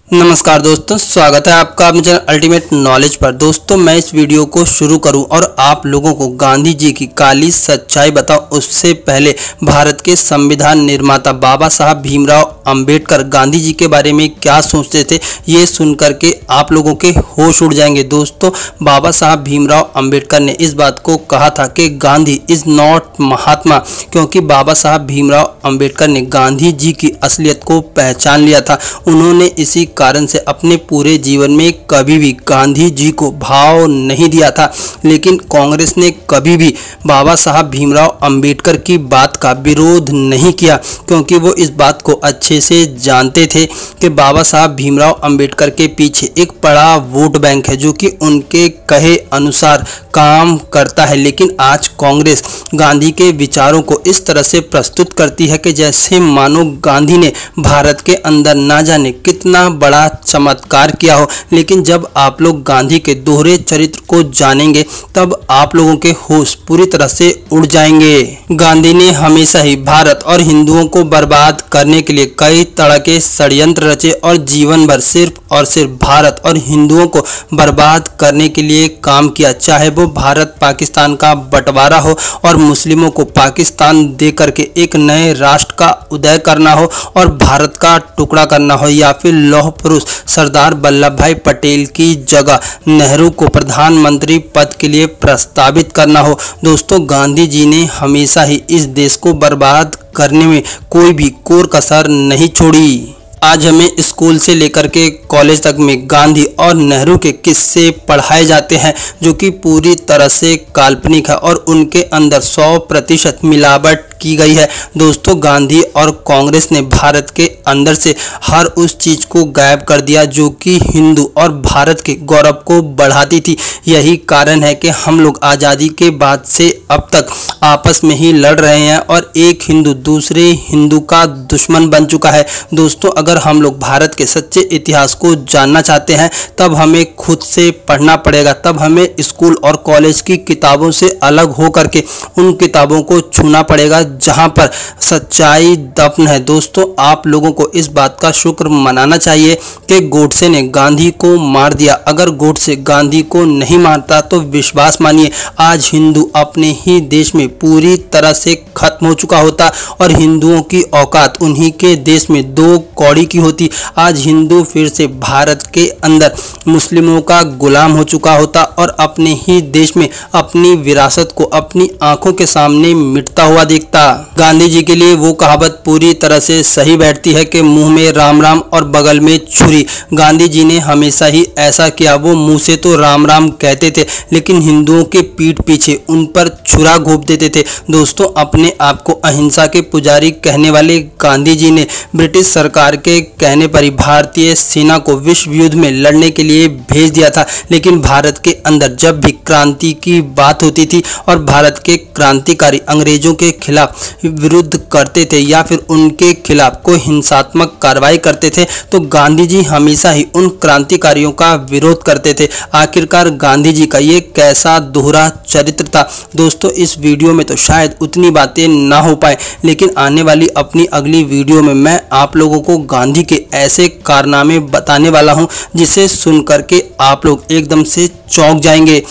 नमस्कार दोस्तों, स्वागत है आपका अपने चैनल अल्टीमेट नॉलेज पर। दोस्तों, मैं इस वीडियो को शुरू करूं और आप लोगों को गांधी जी की काली सच्चाई बताऊं, उससे पहले भारत के संविधान निर्माता बाबा साहब भीमराव अंबेडकर गांधी जी के बारे में क्या सोचते थे, ये सुनकर के आप लोगों के होश उड़ जाएंगे। दोस्तों, बाबा साहब भीमराव अंबेडकर ने इस बात को कहा था कि गांधी इज़ नॉट महात्मा, क्योंकि बाबा साहब भीमराव अंबेडकर ने गांधी जी की असलियत को पहचान लिया था। उन्होंने इसी कारण से अपने पूरे जीवन में कभी भी गांधी जी को भाव नहीं दिया था। लेकिन कांग्रेस ने कभी भी बाबा साहब भीमराव अंबेडकर की बात का विरोध नहीं किया, क्योंकि वो इस बात को अच्छे से जानते थे कि बाबा साहब भीमराव अंबेडकर के पीछे एक बड़ा वोट बैंक है जो कि उनके कहे अनुसार काम करता है। लेकिन आज कांग्रेस गांधी के विचारों को इस तरह से प्रस्तुत करती है कि जैसे मानो गांधी ने भारत के अंदर ना जाने कितना बड़ा चमत्कार किया हो। लेकिन जब आप लोग गांधी के दोहरे चरित्र को जानेंगे तब आप लोगों के होश पूरी तरह से उड़ जाएंगे। गांधी ने हमेशा ही भारत और हिंदुओं को बर्बाद करने के लिए कई तरह के षड्यंत्र रचे और जीवन भर सिर्फ और सिर्फ भारत और हिंदुओं को बर्बाद करने के लिए काम किया, चाहे वो भारत पाकिस्तान का बंटवारा हो और मुस्लिमों को पाकिस्तान दे करके एक नए राष्ट्र का उदय करना हो और भारत का टुकड़ा करना हो, या फिर लौह पुरुष सरदार वल्लभ भाई पटेल की जगह नेहरू को प्रधानमंत्री पद के लिए प्रस्तावित करना हो। दोस्तों, गांधी जी ने हमेशा ही इस देश को बर्बाद करने में कोई भी कोर कसर नहीं छोड़ी। आज हमें स्कूल से लेकर के कॉलेज तक में गांधी और नेहरू के किस्से पढ़ाए जाते हैं जो कि पूरी तरह से काल्पनिक है और उनके अंदर 100% मिलावट की गई है। दोस्तों, गांधी और कांग्रेस ने भारत के अंदर से हर उस चीज को गायब कर दिया जो कि हिंदू और भारत के गौरव को बढ़ाती थी। यही कारण है कि हम लोग आज़ादी के बाद से अब तक आपस में ही लड़ रहे हैं और एक हिंदू दूसरे हिंदू का दुश्मन बन चुका है। दोस्तों, अगर हम लोग भारत के सच्चे इतिहास को जानना चाहते हैं तब हमें खुद से पढ़ना पड़ेगा, तब हमें स्कूल और कॉलेज की किताबों से अलग हो करके उन किताबों को छूना पड़ेगा जहां पर सच्चाई दफन है। दोस्तों, आप लोगों को इस बात का शुक्र मनाना चाहिए कि गोडसे ने गांधी को मार दिया। अगर गोडसे गांधी को नहीं मारता तो विश्वास मानिए आज हिंदू अपने ही देश में पूरी तरह से खत्म हो चुका होता और हिंदुओं की औकात उन्हीं के देश में दो कौड़ी की होती। आज हिंदू फिर से भारत के अंदर मुस्लिमों का गुलाम हो चुका होता और अपने ही देश में अपनी विरासत को अपनी आंखों के सामने मिटता हुआ देखता। गांधी जी के लिए वो कहावत पूरी तरह से सही बैठती है कि मुंह में राम राम और बगल में छुरी। गांधी जी ने हमेशा ही ऐसा किया। वो मुंह से तो राम राम कहते थे लेकिन हिंदुओं के पीठ पीछे उन पर छुरा घोंप देते थे। दोस्तों, अपने आप को अहिंसा के पुजारी कहने वाले गांधी जी ने ब्रिटिश सरकार के कहने पर ही भारतीय सेना को विश्व युद्ध में लड़ने के लिए भेज दिया था। लेकिन भारत के अंदर जब भी क्रांति की बात होती थी और भारत के क्रांतिकारी अंग्रेजों के खिलाफ विरुद्ध करते थे या फिर उनके खिलाफ कोई हिंसात्मक कार्रवाई करते थे तो गांधी जी हमेशा ही उन क्रांतिकारियों का विरोध करते थे। आखिरकार गांधी जी का ये कैसा दोहरा चरित्र था। दोस्तों, इस वीडियो में तो शायद उतनी बातें ना हो पाए, लेकिन आने वाली अपनी अगली वीडियो में मैं आप लोगों को गांधी के ऐसे कारनामे बताने वाला हूं जिसे सुन करके आप लोग एकदम से चौंक जाएंगे।